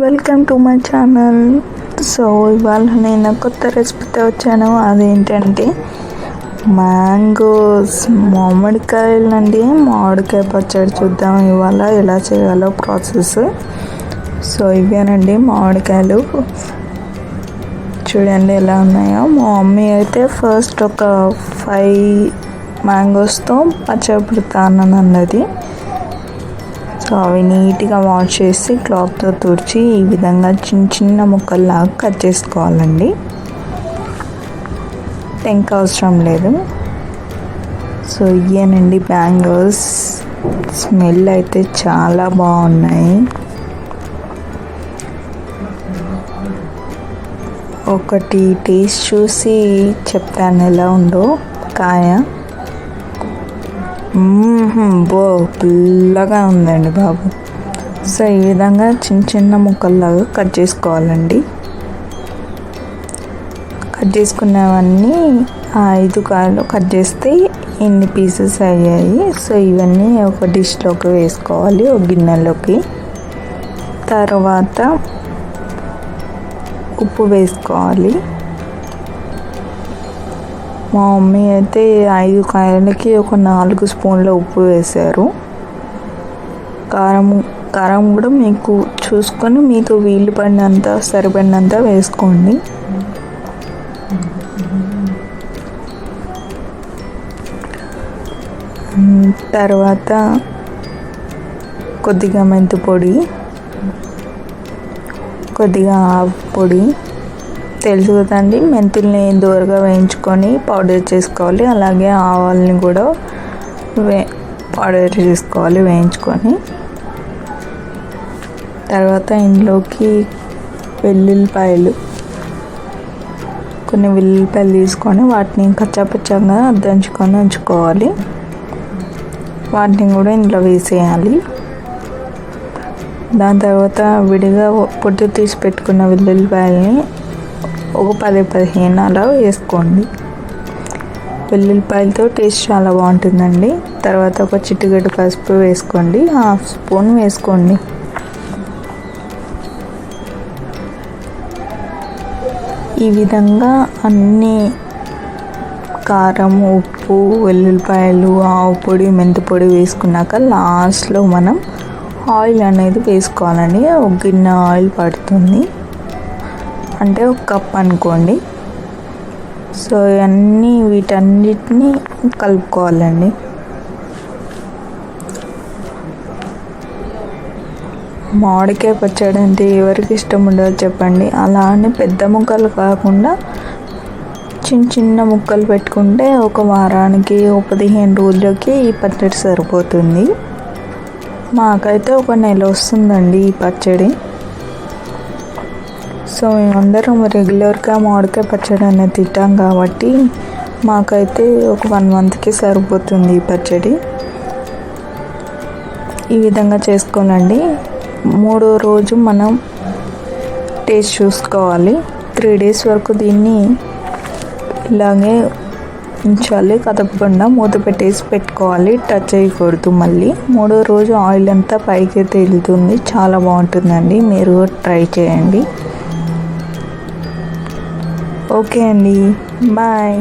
Welcome to my channel. So ఇవాళ నేను కొత్త రెసిపీతో వచ్చాను. అదేంటంటే మ్యాంగోస్, మామిడికాయలండి. మామిడికాయ పచ్చడి చూద్దాం ఇవాళ ఎలా చేయాలో ప్రాసెస్. సో ఇవేనండి మామిడికాయలు, చూడండి ఎలా ఉన్నాయో. మా మమ్మీ అయితే ఫస్ట్ ఒక 5 మ్యాంగోస్తో పచ్చడి పెడతాను అన్నది. సో అవి నీట్గా వాష్ చేసి క్లాత్తో తుడిచి ఈ విధంగా చిన్న చిన్న ముక్కల్లాగా కట్ చేసుకోవాలండి. టెంక్ అవసరం లేదు. సో ఇవేనండి మ్యాంగోస్. స్మెల్ అయితే చాలా బాగున్నాయి. ఒకటి టేస్ట్ చూసి చెప్తాను ఎలా ఉందో. కాయ పుల్లగా ఉందండి బాబు. సో ఈ విధంగా చిన్న చిన్న ముక్కల్లాగా కట్ చేసుకోవాలండి. కట్ చేసుకున్నవన్నీ 5 కాయలు కట్ చేస్తే ఇన్ని పీసెస్ అయ్యాయి. సో ఇవన్నీ ఒక డిష్లోకి వేసుకోవాలి, ఒక గిన్నెలోకి. తర్వాత ఉప్పు వేసుకోవాలి. మా మమ్మీ అయితే 5 కాయలకి ఒక 4 స్పూన్ల ఉప్పు వేశారు. కారం కూడా మీకు చూసుకొని మీకు వీలు పడినంత సరిపడినంత వేసుకోండి. తర్వాత కొద్దిగా మెంతి పొడి, కొద్దిగా ఆవు పొడి. తెలుసు కదండి, మెంతుల్ని దూరగా వేయించుకొని పౌడర్ చేసుకోవాలి. అలాగే ఆవాల్ని కూడా పౌడర్ చేసుకోవాలి వేయించుకొని. తర్వాత ఇందులోకి కొన్ని వెల్లుల్లిపాయలు తీసుకొని వాటిని కచ్చాపచ్చగా దంచుకొని ఉంచుకోవాలి. వాటిని కూడా ఇందులో వేసేయాలి. దాని తర్వాత విడిగా పొట్టు తీసి పెట్టుకున్న వెల్లుల్లిపాయలని ఒక 10-15 అలా వేసుకోండి. వెల్లుల్లిపాయలతో టేస్ట్ చాలా బాగుంటుందండి. తర్వాత ఒక చిటికెడు పసుపు వేసుకోండి, 1/2 స్పూన్ వేసుకోండి. ఈ విధంగా అన్నీ కారం, ఉప్పు, వెల్లుల్లిపాయలు, ఆవు పొడి, మెంతి పొడి వేసుకున్నాక లాస్ట్లో మనం ఆయిల్ అనేది వేసుకోవాలండి. ఒక గిన్నె ఆయిల్ పడుతుంది, అంటే 1 కప్ అనుకోండి. సో వీటన్నిటిని కలుపుకోవాలండి. మామిడికాయ పచ్చడి అంటే ఎవరికి ఇష్టం ఉండదో చెప్పండి. అలా అని పెద్ద ముక్కలు కాకుండా చిన్న చిన్న ముక్కలు పెట్టుకుంటే ఒక వారానికి, 15 రోజులకి ఈ పచ్చడి సరిపోతుంది. మాకైతే 1 నెల వస్తుందండి ఈ పచ్చడి. సో మేమందరం రెగ్యులర్గా మామిడికాయ పచ్చడి అనేది తింటాం కాబట్టి మాకైతే ఒక 1 మంత్కి సరిపోతుంది ఈ పచ్చడి. ఈ విధంగా చేసుకోవాలండి. 3వ రోజు మనం టేస్ట్ చూసుకోవాలి. 3 డేస్ వరకు దీన్ని ఇలాగే ఉంచాలి, కదపకుండా మూత పెట్టేసి పెట్టుకోవాలి. టచ్ చేయకూడదు. మళ్ళీ 3వ రోజు ఆయిల్ అంతా పైకి తేలుతుంది. చాలా బాగుంటుందండి, మీరు ట్రై చేయండి. ఓకే అండి, బాయ్.